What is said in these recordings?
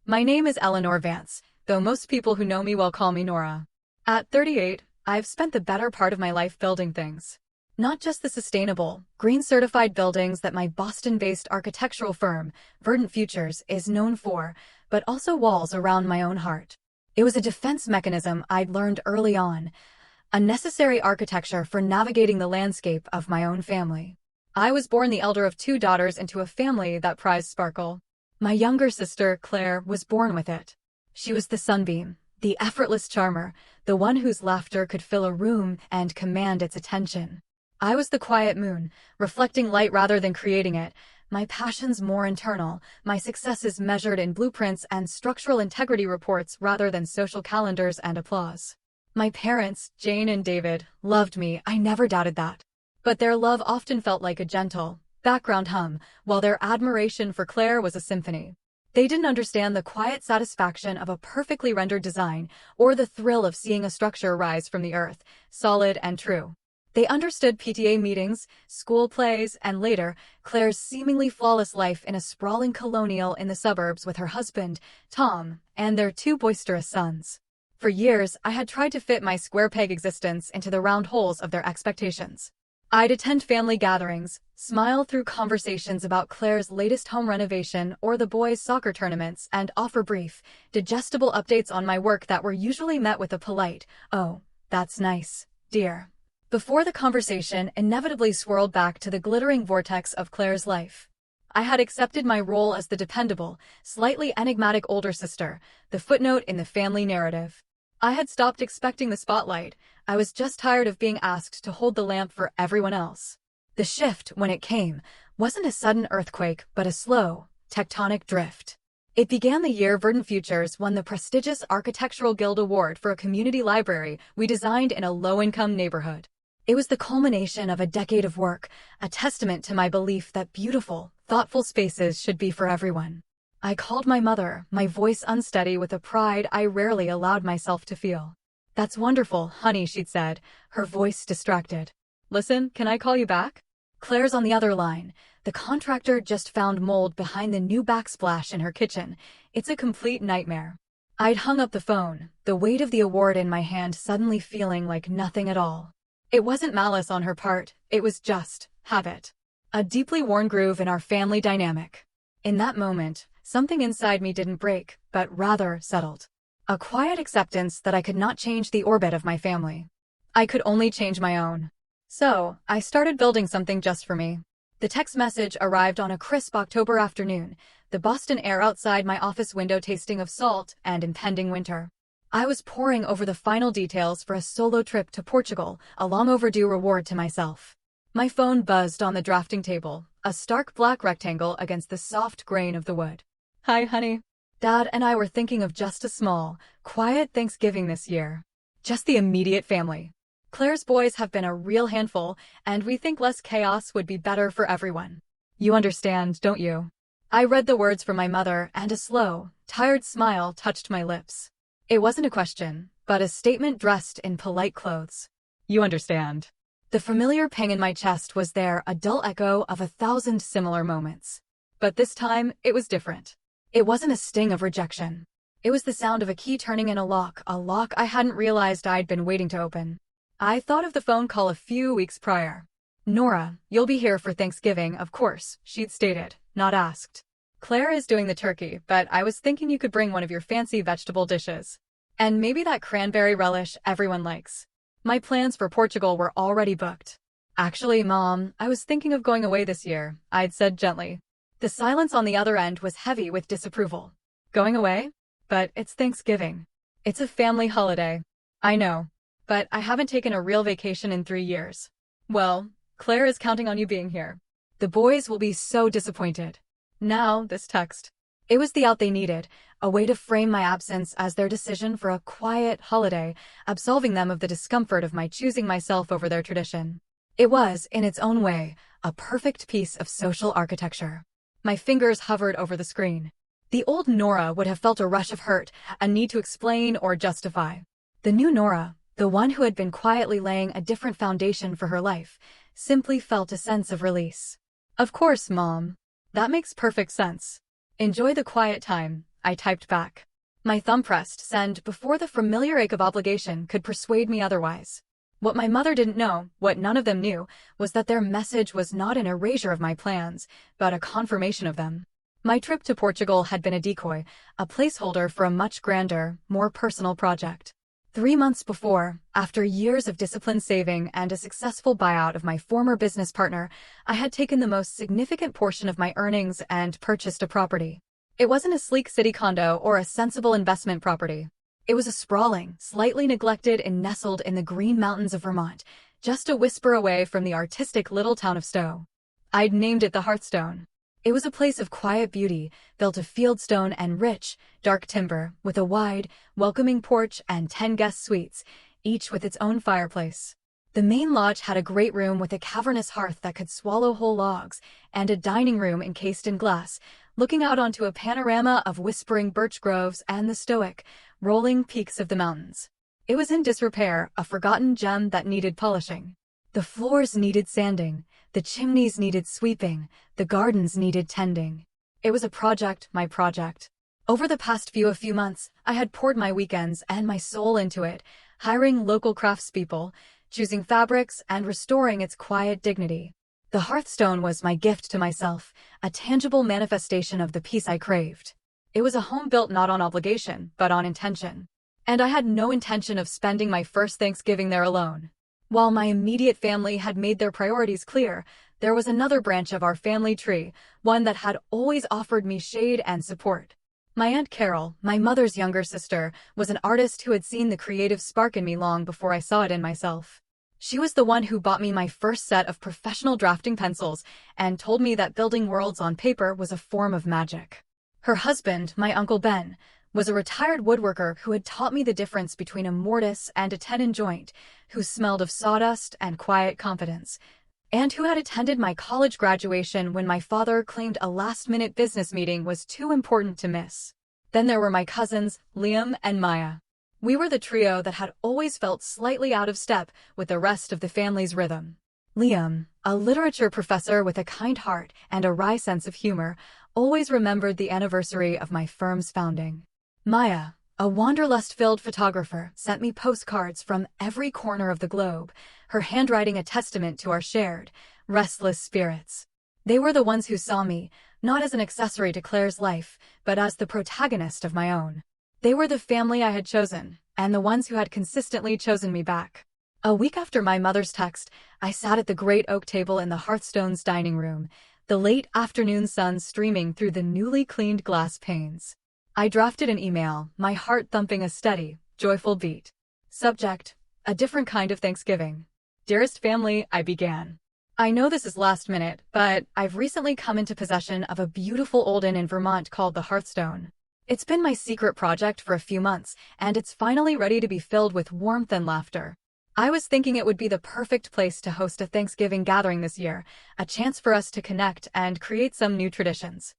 My name is Eleanor Vance, though most people who know me well call me Nora. At 38, I've spent the better part of my life building things. Not just the sustainable, green-certified buildings that my Boston-based architectural firm, Verdant Futures, is known for, but also walls around my own heart. It was a defense mechanism I'd learned early on, a necessary architecture for navigating the landscape of my own family. I was born the elder of two daughters into a family that prized sparkle. My younger sister, Claire, was born with it. She was the sunbeam, the effortless charmer, the one whose laughter could fill a room and command its attention. I was the quiet moon, reflecting light rather than creating it, my passions more internal, my successes measured in blueprints and structural integrity reports rather than social calendars and applause. My parents, Jane and David, loved me, I never doubted that. But their love often felt like a gentle, background hum, while their admiration for Claire was a symphony. They didn't understand the quiet satisfaction of a perfectly rendered design, or the thrill of seeing a structure rise from the earth, solid and true. They understood PTA meetings, school plays, and later, Claire's seemingly flawless life in a sprawling colonial in the suburbs with her husband, Tom, and their two boisterous sons. For years, I had tried to fit my square peg existence into the round holes of their expectations. I'd attend family gatherings, smile through conversations about Claire's latest home renovation or the boys' soccer tournaments, and offer brief, digestible updates on my work that were usually met with a polite, "Oh, that's nice, dear," before the conversation inevitably swirled back to the glittering vortex of Claire's life. I had accepted my role as the dependable, slightly enigmatic older sister, the footnote in the family narrative. I had stopped expecting the spotlight. I was just tired of being asked to hold the lamp for everyone else. The shift, when it came, wasn't a sudden earthquake, but a slow, tectonic drift. It began the year Verdant Futures won the prestigious Architectural Guild Award for a community library we designed in a low-income neighborhood. It was the culmination of a decade of work, a testament to my belief that beautiful, thoughtful spaces should be for everyone. I called my mother, my voice unsteady with a pride I rarely allowed myself to feel. "That's wonderful, honey," she'd said, her voice distracted. "Listen, can I call you back?" Claire's on the other line. The contractor just found mold behind the new backsplash in her kitchen. It's a complete nightmare. I'd hung up the phone, the weight of the award in my hand suddenly feeling like nothing at all. It wasn't malice on her part, it was just habit. A deeply worn groove in our family dynamic. In that moment, something inside me didn't break, but rather settled. A quiet acceptance that I could not change the orbit of my family. I could only change my own. So, I started building something just for me. The text message arrived on a crisp October afternoon, the Boston air outside my office window tasting of salt and impending winter. I was poring over the final details for a solo trip to Portugal, a long overdue reward to myself. My phone buzzed on the drafting table, a stark black rectangle against the soft grain of the wood. "Hi, honey. Dad and I were thinking of just a small, quiet Thanksgiving this year. Just the immediate family. Claire's boys have been a real handful, and we think less chaos would be better for everyone. You understand, don't you?" I read the words from my mother, and a slow, tired smile touched my lips. It wasn't a question, but a statement dressed in polite clothes. "You understand." The familiar pang in my chest was there, a dull echo of 1,000 similar moments. But this time, it was different. It wasn't a sting of rejection. It was the sound of a key turning in a lock I hadn't realized I'd been waiting to open. I thought of the phone call a few weeks prior. "Nora, you'll be here for Thanksgiving, of course," she'd stated, not asked. "Claire is doing the turkey, but I was thinking you could bring one of your fancy vegetable dishes. And maybe that cranberry relish everyone likes." My plans for Portugal were already booked. "Actually, Mom, I was thinking of going away this year," I'd said gently. The silence on the other end was heavy with disapproval. "Going away? But it's Thanksgiving. It's a family holiday." "I know. But I haven't taken a real vacation in 3 years." "Well, Claire is counting on you being here. The boys will be so disappointed." Now, this text. It was the out they needed, a way to frame my absence as their decision for a quiet holiday, absolving them of the discomfort of my choosing myself over their tradition. It was, in its own way, a perfect piece of social architecture. My fingers hovered over the screen. The old Nora would have felt a rush of hurt, a need to explain or justify. The new Nora, the one who had been quietly laying a different foundation for her life, simply felt a sense of release. "Of course, Mom. That makes perfect sense. Enjoy the quiet time," I typed back. My thumb pressed send before the familiar ache of obligation could persuade me otherwise. What my mother didn't know, what none of them knew, was that their message was not an erasure of my plans, but a confirmation of them. My trip to Portugal had been a decoy, a placeholder for a much grander, more personal project. 3 months before, after years of disciplined saving and a successful buyout of my former business partner, I had taken the most significant portion of my earnings and purchased a property. It wasn't a sleek city condo or a sensible investment property. It was a sprawling, slightly neglected and nestled in the green mountains of Vermont, just a whisper away from the artistic little town of Stowe. I'd named it the Hearthstone. It was a place of quiet beauty, built of fieldstone and rich, dark timber, with a wide, welcoming porch and 10 guest suites, each with its own fireplace. The main lodge had a great room with a cavernous hearth that could swallow whole logs, and a dining room encased in glass, looking out onto a panorama of whispering birch groves and the stoic, rolling peaks of the mountains. It was in disrepair, a forgotten gem that needed polishing. The floors needed sanding, the chimneys needed sweeping, the gardens needed tending. It was a project, my project. Over the past few months, I had poured my weekends and my soul into it, hiring local craftspeople, choosing fabrics, and restoring its quiet dignity. The Hearthstone was my gift to myself, a tangible manifestation of the peace I craved. It was a home built not on obligation, but on intention. And I had no intention of spending my first Thanksgiving there alone. While my immediate family had made their priorities clear, there was another branch of our family tree, one that had always offered me shade and support. My Aunt Carol, my mother's younger sister, was an artist who had seen the creative spark in me long before I saw it in myself. She was the one who bought me my first set of professional drafting pencils and told me that building worlds on paper was a form of magic. Her husband, my Uncle Ben, was a retired woodworker who had taught me the difference between a mortise and a tenon joint, who smelled of sawdust and quiet confidence, and who had attended my college graduation when my father claimed a last-minute business meeting was too important to miss. Then there were my cousins, Liam and Maya. We were the trio that had always felt slightly out of step with the rest of the family's rhythm. Liam, a literature professor with a kind heart and a wry sense of humor, always remembered the anniversary of my firm's founding. Maya, a wanderlust-filled photographer, sent me postcards from every corner of the globe, her handwriting a testament to our shared, restless spirits. They were the ones who saw me, not as an accessory to Claire's life, but as the protagonist of my own. They were the family I had chosen, and the ones who had consistently chosen me back. A week after my mother's text, I sat at the great oak table in the Hearthstone's dining room, the late afternoon sun streaming through the newly cleaned glass panes. I drafted an email, my heart thumping a steady, joyful beat. Subject: a different kind of Thanksgiving. Dearest family, I began. I know this is last minute, but I've recently come into possession of a beautiful old inn in Vermont called the Hearthstone. It's been my secret project for a few months, and it's finally ready to be filled with warmth and laughter. I was thinking it would be the perfect place to host a Thanksgiving gathering this year, a chance for us to connect and create some new traditions.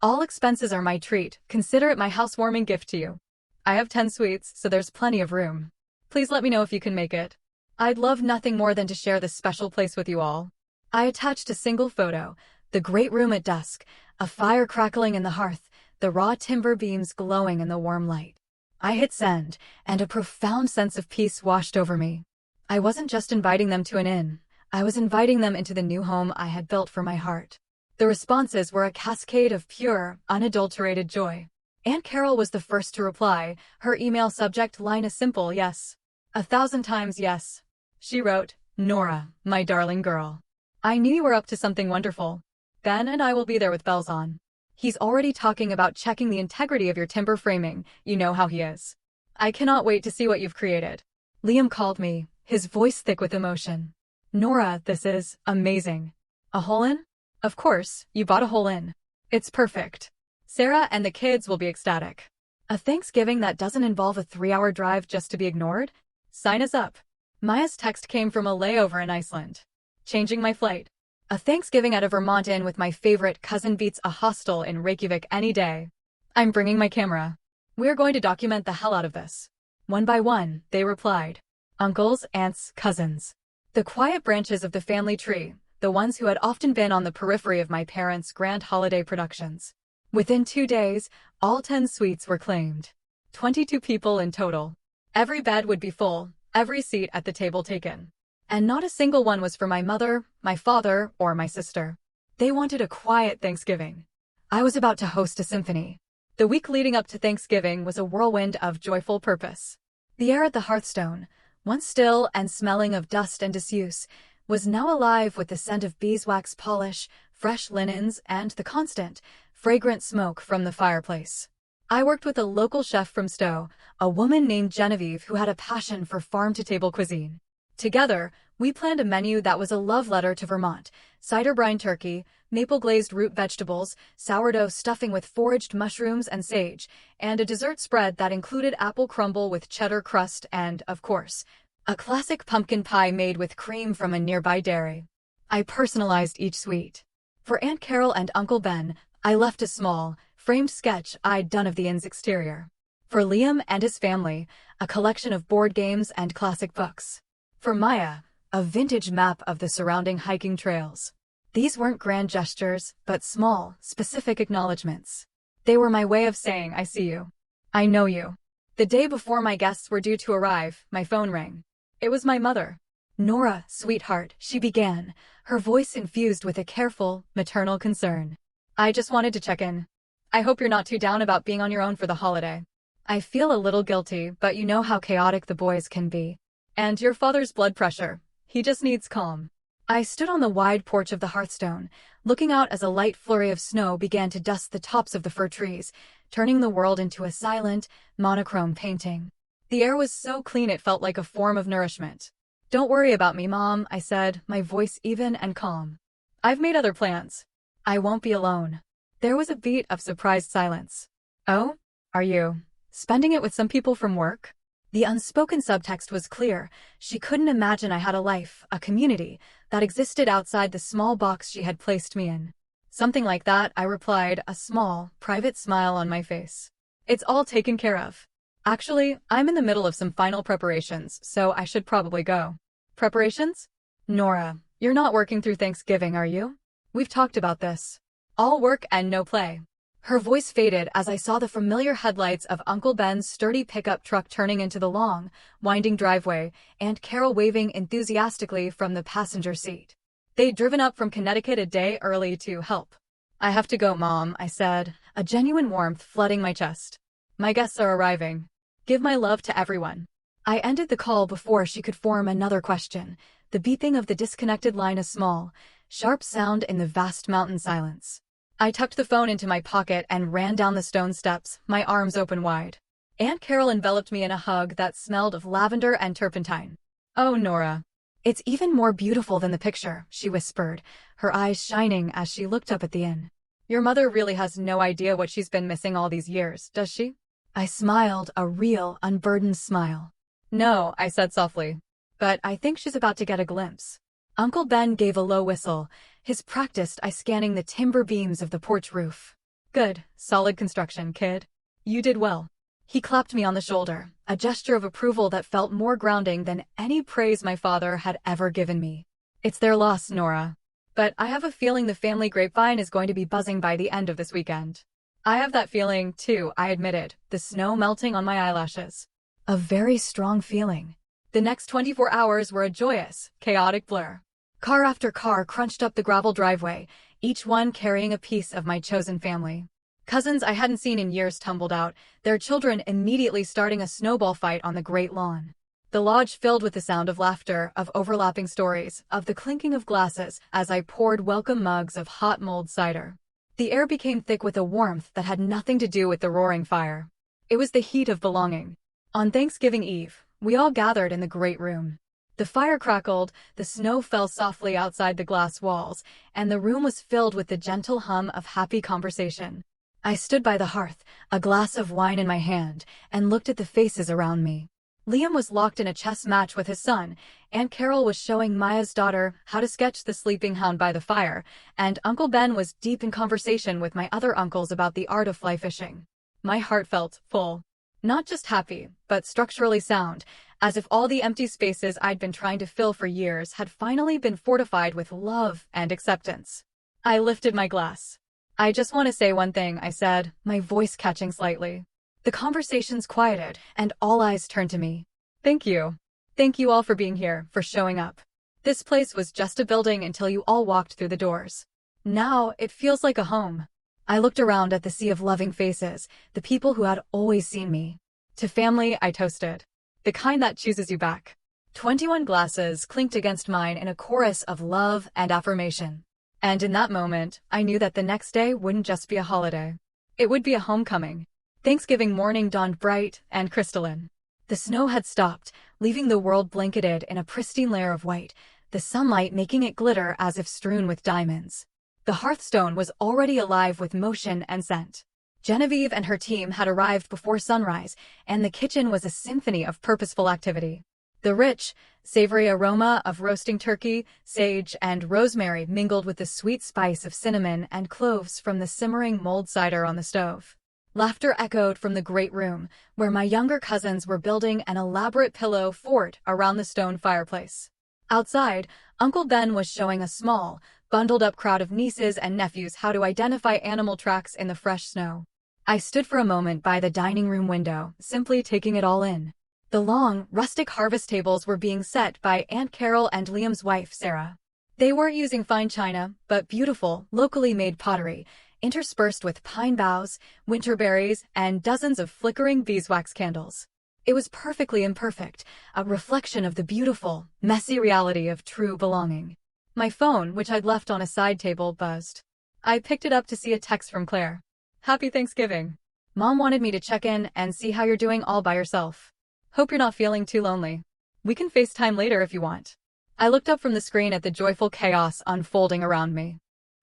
All expenses are my treat. Consider it my housewarming gift to you. I have 10 suites, so there's plenty of room. Please let me know if you can make it. I'd love nothing more than to share this special place with you all. I attached a single photo, the great room at dusk, a fire crackling in the hearth, the raw timber beams glowing in the warm light. I hit send, and a profound sense of peace washed over me. I wasn't just inviting them to an inn. I was inviting them into the new home I had built for my heart. The responses were a cascade of pure, unadulterated joy. Aunt Carol was the first to reply, her email subject line a simple yes. 1,000 times yes. She wrote, "Nora, my darling girl. I knew you were up to something wonderful. Ben and I will be there with bells on. He's already talking about checking the integrity of your timber framing, you know how he is. I cannot wait to see what you've created." Liam called me, his voice thick with emotion. "Nora, this is amazing. A hole in? Of course, you bought a hole in. It's perfect. Sarah and the kids will be ecstatic. A Thanksgiving that doesn't involve a 3-hour drive just to be ignored? Sign us up." Maya's text came from a layover in Iceland. "Changing my flight. A Thanksgiving at a Vermont inn with my favorite cousin beats a hostel in Reykjavik any day. I'm bringing my camera. We're going to document the hell out of this." One by one, they replied. Uncles, aunts, cousins. The quiet branches of the family tree, the ones who had often been on the periphery of my parents' grand holiday productions. Within 2 days, all 10 suites were claimed. 22 people in total. Every bed would be full, every seat at the table taken. And not a single one was for my mother, my father, or my sister. They wanted a quiet Thanksgiving. I was about to host a symphony. The week leading up to Thanksgiving was a whirlwind of joyful purpose. The air at the hearthstone, once still and smelling of dust and disuse, was now alive with the scent of beeswax polish, fresh linens, and the constant, fragrant smoke from the fireplace. I worked with a local chef from Stowe, a woman named Genevieve who had a passion for farm-to-table cuisine. Together, we planned a menu that was a love letter to Vermont: cider brine turkey, maple-glazed root vegetables, sourdough stuffing with foraged mushrooms and sage, and a dessert spread that included apple crumble with cheddar crust and, of course, a classic pumpkin pie made with cream from a nearby dairy. I personalized each suite. For Aunt Carol and Uncle Ben, I left a small, framed sketch I'd done of the inn's exterior. For Liam and his family, a collection of board games and classic books. For Maya, a vintage map of the surrounding hiking trails. These weren't grand gestures, but small, specific acknowledgments. They were my way of saying, I see you. I know you. The day before my guests were due to arrive, my phone rang. It was my mother. Nora, sweetheart, she began, her voice infused with a careful, maternal concern. I just wanted to check in. I hope you're not too down about being on your own for the holiday. I feel a little guilty, but you know how chaotic the boys can be. And your father's blood pressure. He just needs calm. I stood on the wide porch of the hearthstone, looking out as a light flurry of snow began to dust the tops of the fir trees, turning the world into a silent, monochrome painting. The air was so clean it felt like a form of nourishment. Don't worry about me, Mom, I said, my voice even and calm. I've made other plans. I won't be alone. There was a beat of surprised silence. Oh? Are you spending it with some people from work? The unspoken subtext was clear. She couldn't imagine I had a life, a community, that existed outside the small box she had placed me in. Something like that, I replied, a small, private smile on my face. It's all taken care of. Actually, I'm in the middle of some final preparations, so I should probably go. Preparations? Nora, you're not working through Thanksgiving, are you? We've talked about this. All work and no play. Her voice faded as I saw the familiar headlights of Uncle Ben's sturdy pickup truck turning into the long, winding driveway, and Carol waving enthusiastically from the passenger seat. They'd driven up from Connecticut a day early to help. I have to go, Mom, I said, a genuine warmth flooding my chest. My guests are arriving. Give my love to everyone. I ended the call before she could form another question, the beeping of the disconnected line a small, sharp sound in the vast mountain silence. I tucked the phone into my pocket and ran down the stone steps, my arms open wide. Aunt Carol enveloped me in a hug that smelled of lavender and turpentine. Oh, Nora. It's even more beautiful than the picture, she whispered, her eyes shining as she looked up at the inn. Your mother really has no idea what she's been missing all these years, does she? I smiled, a real, unburdened smile. No, I said softly. But I think she's about to get a glimpse. Uncle Ben gave a low whistle, his practiced eye scanning the timber beams of the porch roof. Good, solid construction, kid. You did well. He clapped me on the shoulder, a gesture of approval that felt more grounding than any praise my father had ever given me. It's their loss, Nora. But I have a feeling the family grapevine is going to be buzzing by the end of this weekend. I have that feeling, too, I admitted, the snow melting on my eyelashes. A very strong feeling. The next 24 hours were a joyous, chaotic blur. Car after car crunched up the gravel driveway, each one carrying a piece of my chosen family. Cousins I hadn't seen in years tumbled out, their children immediately starting a snowball fight on the great lawn. The lodge filled with the sound of laughter, of overlapping stories, of the clinking of glasses as I poured welcome mugs of hot mulled cider. The air became thick with a warmth that had nothing to do with the roaring fire. It was the heat of belonging. On Thanksgiving Eve, we all gathered in the great room. The fire crackled, the snow fell softly outside the glass walls, and the room was filled with the gentle hum of happy conversation. I stood by the hearth, a glass of wine in my hand, and looked at the faces around me. Liam was locked in a chess match with his son, Aunt Carol was showing Maya's daughter how to sketch the sleeping hound by the fire, and Uncle Ben was deep in conversation with my other uncles about the art of fly fishing. My heart felt full. Not just happy, but structurally sound, as if all the empty spaces I'd been trying to fill for years had finally been fortified with love and acceptance. I lifted my glass. I just want to say one thing, I said, my voice catching slightly. The conversations quieted, and all eyes turned to me. Thank you. Thank you all for being here, for showing up. This place was just a building until you all walked through the doors. Now, it feels like a home. I looked around at the sea of loving faces, the people who had always seen me. To family, I toasted. The kind that chooses you back. 21 glasses clinked against mine in a chorus of love and affirmation. And in that moment, I knew that the next day wouldn't just be a holiday. It would be a homecoming. Thanksgiving morning dawned bright and crystalline. The snow had stopped, leaving the world blanketed in a pristine layer of white, the sunlight making it glitter as if strewn with diamonds. The hearthstone was already alive with motion and scent. Genevieve and her team had arrived before sunrise, and the kitchen was a symphony of purposeful activity. The rich, savory aroma of roasting turkey, sage, and rosemary mingled with the sweet spice of cinnamon and cloves from the simmering mulled cider on the stove. Laughter echoed from the great room, where my younger cousins were building an elaborate pillow fort around the stone fireplace. Outside, Uncle Ben was showing a small, bundled-up crowd of nieces and nephews how to identify animal tracks in the fresh snow. I stood for a moment by the dining room window, simply taking it all in. The long, rustic harvest tables were being set by Aunt Carol and Liam's wife, Sarah. They weren't using fine china, but beautiful, locally made pottery, interspersed with pine boughs, winter berries, and dozens of flickering beeswax candles. It was perfectly imperfect, a reflection of the beautiful, messy reality of true belonging. My phone, which I'd left on a side table, buzzed. I picked it up to see a text from Claire. Happy Thanksgiving. Mom wanted me to check in and see how you're doing all by yourself. Hope you're not feeling too lonely. We can FaceTime later if you want. I looked up from the screen at the joyful chaos unfolding around me.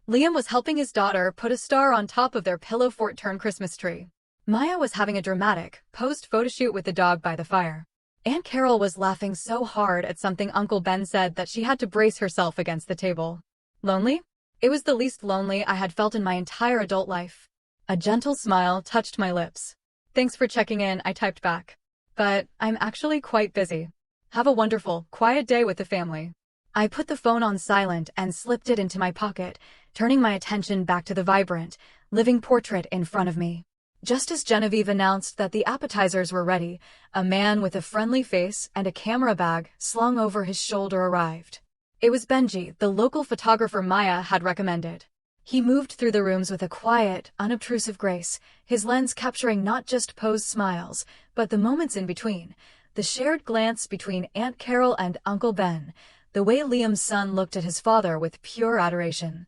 Liam was helping his daughter put a star on top of their pillow fort turn Christmas tree. Maya was having a dramatic, posed photoshoot with the dog by the fire. Aunt Carol was laughing so hard at something Uncle Ben said that she had to brace herself against the table. Lonely? It was the least lonely I had felt in my entire adult life. A gentle smile touched my lips. Thanks for checking in, I typed back. But I'm actually quite busy. Have a wonderful, quiet day with the family. I put the phone on silent and slipped it into my pocket, turning my attention back to the vibrant, living portrait in front of me. Just as Genevieve announced that the appetizers were ready, a man with a friendly face and a camera bag slung over his shoulder arrived. It was Benji, the local photographer Maya had recommended. He moved through the rooms with a quiet, unobtrusive grace, his lens capturing not just posed smiles, but the moments in between, the shared glance between Aunt Carol and Uncle Ben, the way Liam's son looked at his father with pure adoration,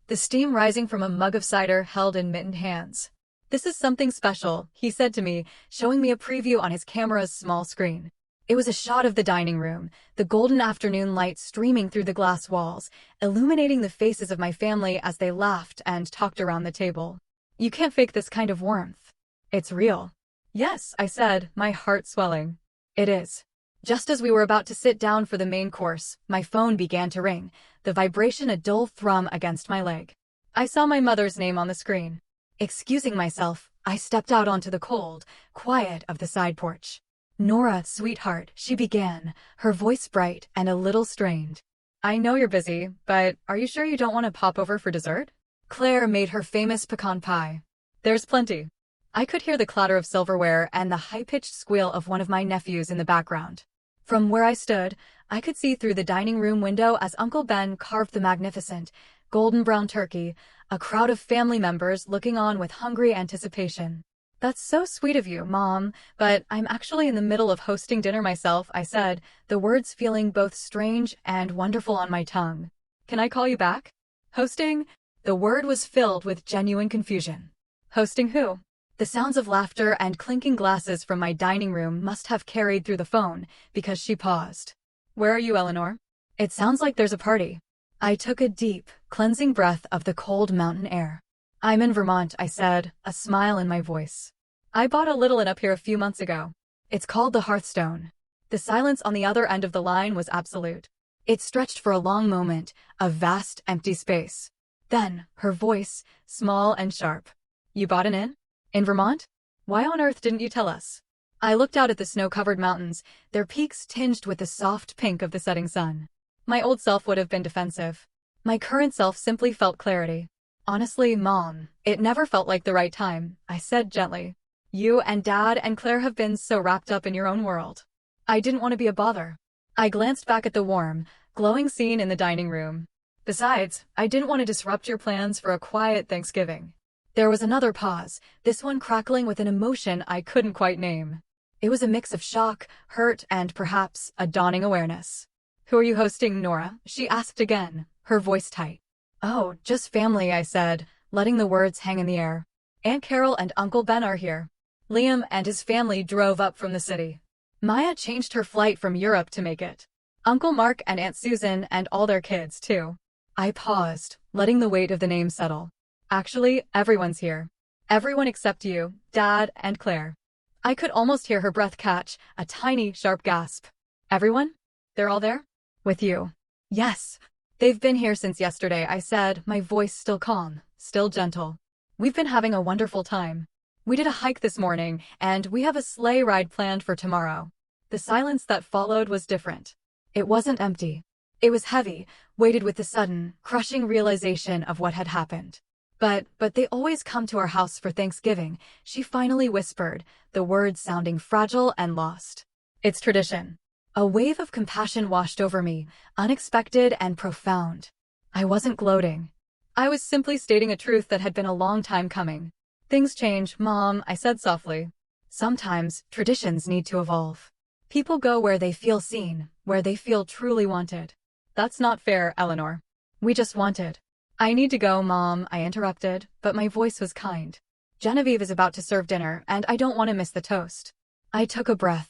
the steam rising from a mug of cider held in mittened hands. This is something special, he said to me, showing me a preview on his camera's small screen. It was a shot of the dining room, the golden afternoon light streaming through the glass walls, illuminating the faces of my family as they laughed and talked around the table. You can't fake this kind of warmth. It's real. Yes, I said, my heart swelling. It is. Just as we were about to sit down for the main course, my phone began to ring, the vibration a dull thrum against my leg. I saw my mother's name on the screen. Excusing myself, I stepped out onto the cold, quiet of the side porch. Nora, sweetheart, she began, her voice bright and a little strained. I know you're busy, but are you sure you don't want to pop over for dessert? Claire made her famous pecan pie. There's plenty. I could hear the clatter of silverware and the high-pitched squeal of one of my nephews in the background. From where I stood, I could see through the dining room window as Uncle Ben carved the magnificent, golden brown turkey, a crowd of family members looking on with hungry anticipation. That's so sweet of you, Mom, but I'm actually in the middle of hosting dinner myself, I said, the words feeling both strange and wonderful on my tongue. Can I call you back? Hosting? The word was filled with genuine confusion. Hosting who? The sounds of laughter and clinking glasses from my dining room must have carried through the phone, because she paused. Where are you, Eleanor? It sounds like there's a party. I took a deep, cleansing breath of the cold mountain air. I'm in Vermont, I said, a smile in my voice. I bought a little inn up here a few months ago. It's called the Hearthstone. The silence on the other end of the line was absolute. It stretched for a long moment, a vast, empty space. Then, her voice, small and sharp. You bought an inn? In Vermont? Why on earth didn't you tell us? I looked out at the snow-covered mountains, their peaks tinged with the soft pink of the setting sun. My old self would have been defensive. My current self simply felt clarity. Honestly, Mom, it never felt like the right time, I said gently. You and Dad and Claire have been so wrapped up in your own world. I didn't want to be a bother. I glanced back at the warm, glowing scene in the dining room. Besides, I didn't want to disrupt your plans for a quiet Thanksgiving. There was another pause, this one crackling with an emotion I couldn't quite name. It was a mix of shock, hurt, and perhaps a dawning awareness. Who are you hosting, Nora? She asked again, her voice tight. Oh, just family, I said, letting the words hang in the air. Aunt Carol and Uncle Ben are here. Liam and his family drove up from the city. Maya changed her flight from Europe to make it. Uncle Mark and Aunt Susan and all their kids, too. I paused, letting the weight of the name settle. Actually, everyone's here. Everyone except you, Dad, and Claire. I could almost hear her breath catch, a tiny, sharp gasp. Everyone? They're all there? With you? Yes. They've been here since yesterday, I said, my voice still calm, still gentle. We've been having a wonderful time. We did a hike this morning, and we have a sleigh ride planned for tomorrow. The silence that followed was different. It wasn't empty. It was heavy, weighted with the sudden, crushing realization of what had happened. But they always come to our house for Thanksgiving, she finally whispered, the words sounding fragile and lost. It's tradition. A wave of compassion washed over me, unexpected and profound. I wasn't gloating. I was simply stating a truth that had been a long time coming. Things change, Mom, I said softly. Sometimes, traditions need to evolve. People go where they feel seen, where they feel truly wanted. That's not fair, Eleanor. We just wanted. I need to go, Mom, I interrupted, but my voice was kind. Genevieve is about to serve dinner, and I don't want to miss the toast. I took a breath.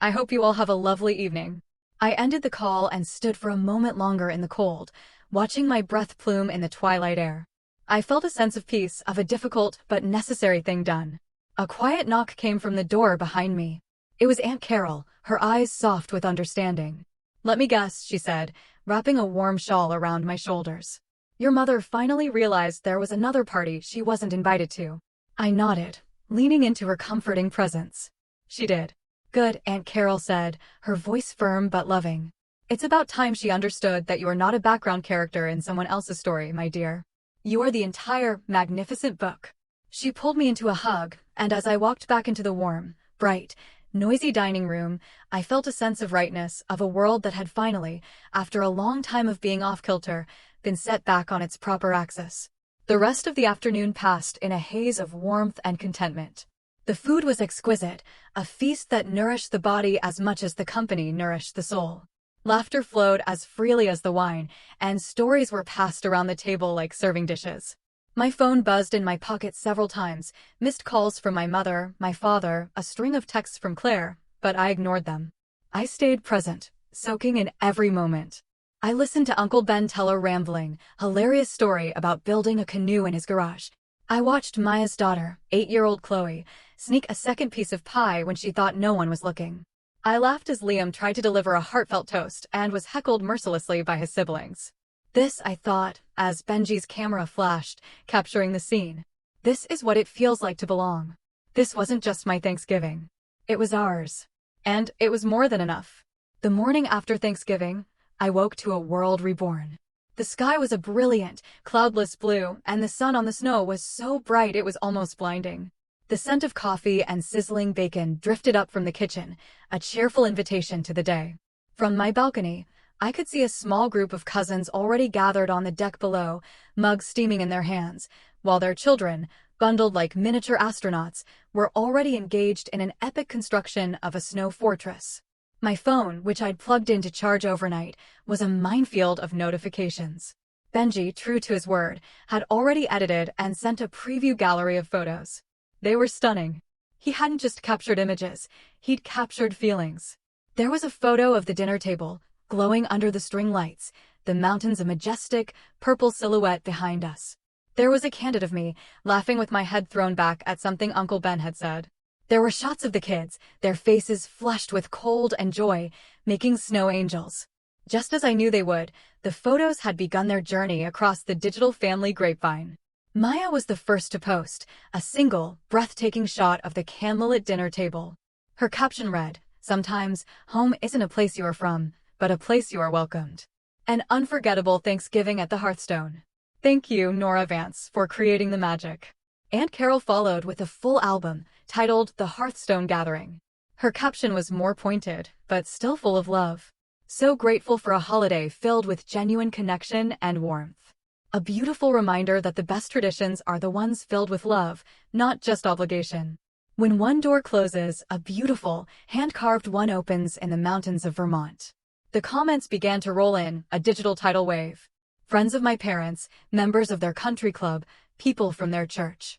I hope you all have a lovely evening. I ended the call and stood for a moment longer in the cold, watching my breath plume in the twilight air. I felt a sense of peace, of a difficult but necessary thing done. A quiet knock came from the door behind me. It was Aunt Carol, her eyes soft with understanding. Let me guess, she said, wrapping a warm shawl around my shoulders. Your mother finally realized there was another party she wasn't invited to. I nodded, leaning into her comforting presence. She did. Good, Aunt Carol said, her voice firm but loving. It's about time she understood that you are not a background character in someone else's story, my dear. You are the entire, magnificent book. She pulled me into a hug, and as I walked back into the warm, bright, noisy dining room, I felt a sense of rightness, of a world that had finally, after a long time of being off-kilter, been set back on its proper axis. The rest of the afternoon passed in a haze of warmth and contentment. The food was exquisite, a feast that nourished the body as much as the company nourished the soul. Laughter flowed as freely as the wine, and stories were passed around the table like serving dishes. My phone buzzed in my pocket several times, missed calls from my mother, my father, a string of texts from Claire, but I ignored them. I stayed present, soaking in every moment. I listened to Uncle Ben tell a rambling, hilarious story about building a canoe in his garage. I watched Maya's daughter, 8-year-old Chloe, sneak a second piece of pie when she thought no one was looking. I laughed as Liam tried to deliver a heartfelt toast and was heckled mercilessly by his siblings. This, I thought, as Benji's camera flashed, capturing the scene. This is what it feels like to belong. This wasn't just my Thanksgiving. It was ours. And it was more than enough. The morning after Thanksgiving, I woke to a world reborn. The sky was a brilliant, cloudless blue, and the sun on the snow was so bright it was almost blinding. The scent of coffee and sizzling bacon drifted up from the kitchen, a cheerful invitation to the day. From my balcony, I could see a small group of cousins already gathered on the deck below, mugs steaming in their hands, while their children, bundled like miniature astronauts, were already engaged in an epic construction of a snow fortress. My phone, which I'd plugged in to charge overnight, was a minefield of notifications. Benji, true to his word, had already edited and sent a preview gallery of photos. They were stunning. He hadn't just captured images, he'd captured feelings. There was a photo of the dinner table, glowing under the string lights, the mountains a majestic, purple silhouette behind us. There was a candid of me, laughing with my head thrown back at something Uncle Ben had said. There were shots of the kids, their faces flushed with cold and joy, making snow angels. Just as I knew they would, the photos had begun their journey across the digital family grapevine. Maya was the first to post, a single, breathtaking shot of the candlelit dinner table. Her caption read, "Sometimes, home isn't a place you are from, but a place you are welcomed." An unforgettable Thanksgiving at the hearthstone. Thank you, Nora Vance, for creating the magic. Aunt Carol followed with a full album, titled The Hearthstone Gathering. Her caption was more pointed, but still full of love. So grateful for a holiday filled with genuine connection and warmth. A beautiful reminder that the best traditions are the ones filled with love, not just obligation. When one door closes, a beautiful, hand-carved one opens in the mountains of Vermont. The comments began to roll in, a digital tidal wave. Friends of my parents, members of their country club, people from their church.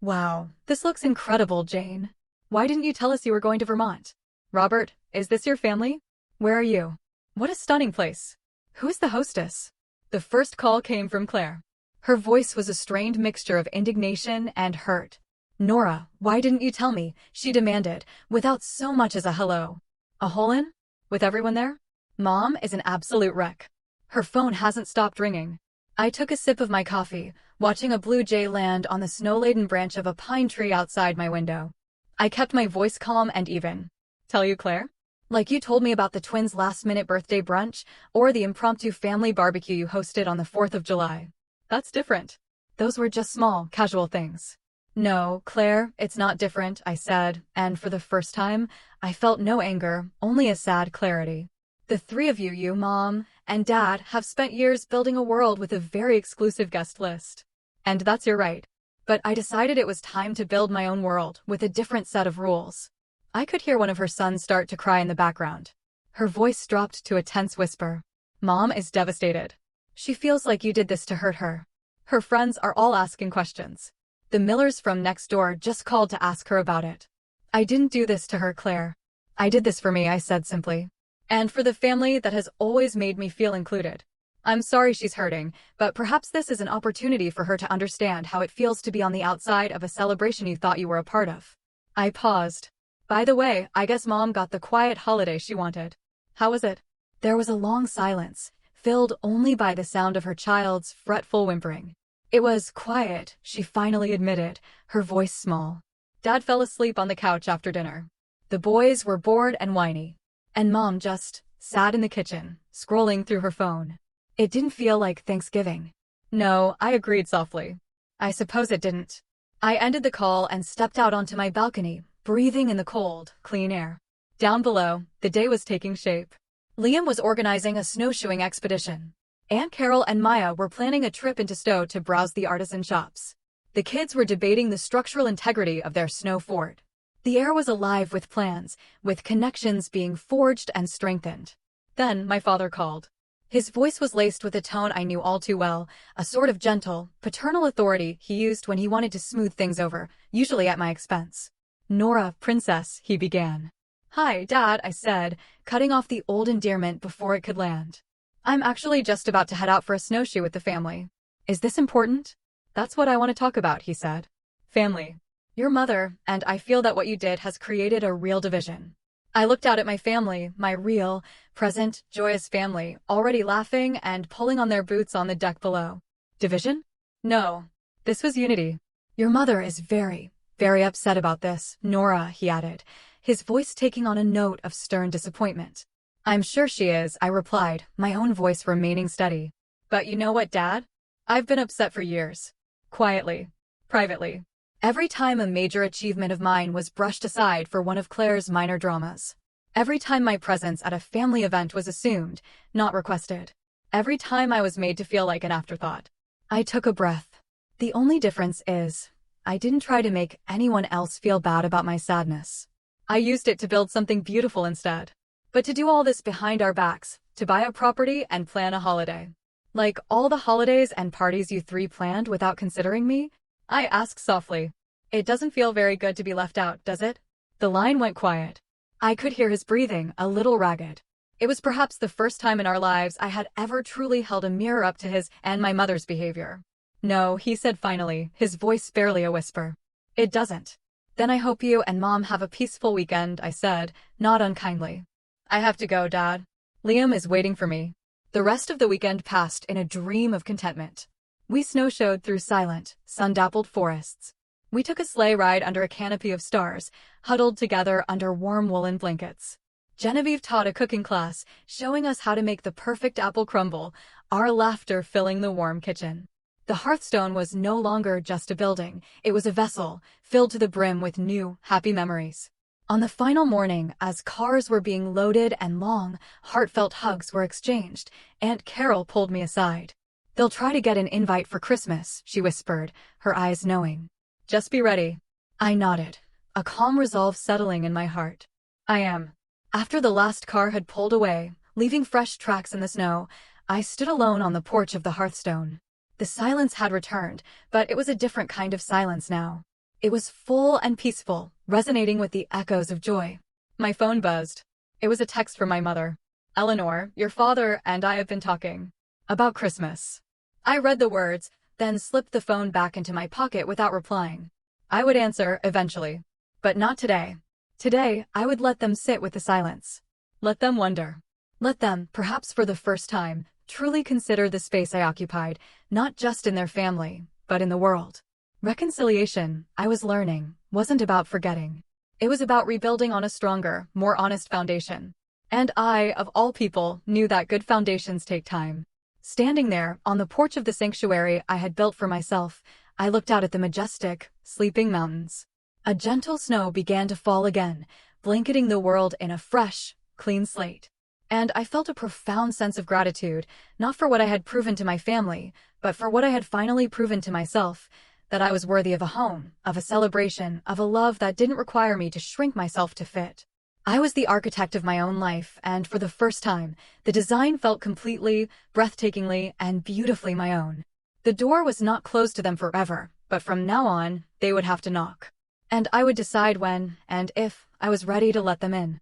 Wow, this looks incredible, Jane. Why didn't you tell us you were going to Vermont? Robert, is this your family? Where are you? What a stunning place. Who is the hostess? The first call came from Claire. Her voice was a strained mixture of indignation and hurt. Nora, why didn't you tell me? She demanded, without so much as a hello. A hole in? With everyone there? Mom is an absolute wreck. Her phone hasn't stopped ringing. I took a sip of my coffee, watching a blue jay land on the snow-laden branch of a pine tree outside my window. I kept my voice calm and even. Tell you, Claire? Like you told me about the twins' last-minute birthday brunch, or the impromptu family barbecue you hosted on the 4th of July. That's different. Those were just small, casual things. No, Claire, it's not different, I said, and for the first time, I felt no anger, only a sad clarity. The three of you, Mom, and Dad, have spent years building a world with a very exclusive guest list. And that's your right. But I decided it was time to build my own world, with a different set of rules. I could hear one of her sons start to cry in the background. Her voice dropped to a tense whisper. Mom is devastated. She feels like you did this to hurt her. Her friends are all asking questions. The Millers from next door just called to ask her about it. I didn't do this to her, Claire. I did this for me, I said simply. And for the family that has always made me feel included. I'm sorry she's hurting, but perhaps this is an opportunity for her to understand how it feels to be on the outside of a celebration you thought you were a part of. I paused. By the way, I guess Mom got the quiet holiday she wanted. How was it? There was a long silence, filled only by the sound of her child's fretful whimpering. It was quiet, she finally admitted, her voice small. Dad fell asleep on the couch after dinner. The boys were bored and whiny. And Mom just sat in the kitchen, scrolling through her phone. It didn't feel like Thanksgiving. No, I agreed softly. I suppose it didn't. I ended the call and stepped out onto my balcony, breathing in the cold, clean air. Down below, the day was taking shape. Liam was organizing a snowshoeing expedition. Aunt Carol and Maya were planning a trip into Stowe to browse the artisan shops. The kids were debating the structural integrity of their snow fort. The air was alive with plans, with connections being forged and strengthened. Then my father called. His voice was laced with a tone I knew all too well, a sort of gentle, paternal authority he used when he wanted to smooth things over, usually at my expense. Nora, princess, he began. Hi, Dad, I said, cutting off the old endearment before it could land. I'm actually just about to head out for a snowshoe with the family. Is this important? That's what I want to talk about, he said. Family. Your mother, and I feel that what you did has created a real division. I looked out at my family, my real, present, joyous family, already laughing and pulling on their boots on the deck below. Division? No. This was unity. Your mother is very, very upset about this, Nora, he added, his voice taking on a note of stern disappointment. I'm sure she is, I replied, my own voice remaining steady. But you know what, Dad? I've been upset for years. Quietly. Privately. Every time a major achievement of mine was brushed aside for one of Claire's minor dramas. Every time my presence at a family event was assumed, not requested. Every time I was made to feel like an afterthought. I took a breath. The only difference is, I didn't try to make anyone else feel bad about my sadness. I used it to build something beautiful instead. But to do all this behind our backs, to buy a property and plan a holiday. Like all the holidays and parties you three planned without considering me? I asked softly. It doesn't feel very good to be left out, does it? The line went quiet. I could hear his breathing, a little ragged. It was perhaps the first time in our lives I had ever truly held a mirror up to his and my mother's behavior. No, he said finally, his voice barely a whisper. It doesn't. Then I hope you and Mom have a peaceful weekend, I said, not unkindly. I have to go, Dad. Liam is waiting for me. The rest of the weekend passed in a dream of contentment. We snowshoed through silent, sun-dappled forests. We took a sleigh ride under a canopy of stars, huddled together under warm woolen blankets. Genevieve taught a cooking class, showing us how to make the perfect apple crumble, our laughter filling the warm kitchen. The hearthstone was no longer just a building, it was a vessel, filled to the brim with new, happy memories. On the final morning, as cars were being loaded and long, heartfelt hugs were exchanged, Aunt Carol pulled me aside. "They'll try to get an invite for Christmas," she whispered, her eyes knowing. "Just be ready." I nodded, a calm resolve settling in my heart. "I am." After the last car had pulled away, leaving fresh tracks in the snow, I stood alone on the porch of the hearthstone. The silence had returned, but it was a different kind of silence now. It was full and peaceful, resonating with the echoes of joy. My phone buzzed. It was a text from my mother. "Eleanor, your father and I have been talking about Christmas." I read the words, then slipped the phone back into my pocket without replying. I would answer eventually, but not today. Today, I would let them sit with the silence. Let them wonder. Let them, perhaps for the first time, truly consider the space I occupied, not just in their family, but in the world. Reconciliation, I was learning, wasn't about forgetting. It was about rebuilding on a stronger, more honest foundation. And I, of all people, knew that good foundations take time. Standing there, on the porch of the sanctuary I had built for myself, I looked out at the majestic, sleeping mountains. A gentle snow began to fall again, blanketing the world in a fresh, clean slate. And I felt a profound sense of gratitude, not for what I had proven to my family, but for what I had finally proven to myself, that I was worthy of a home, of a celebration, of a love that didn't require me to shrink myself to fit. I was the architect of my own life, and for the first time, the design felt completely, breathtakingly, and beautifully my own. The door was not closed to them forever, but from now on, they would have to knock. And I would decide when, and if, I was ready to let them in.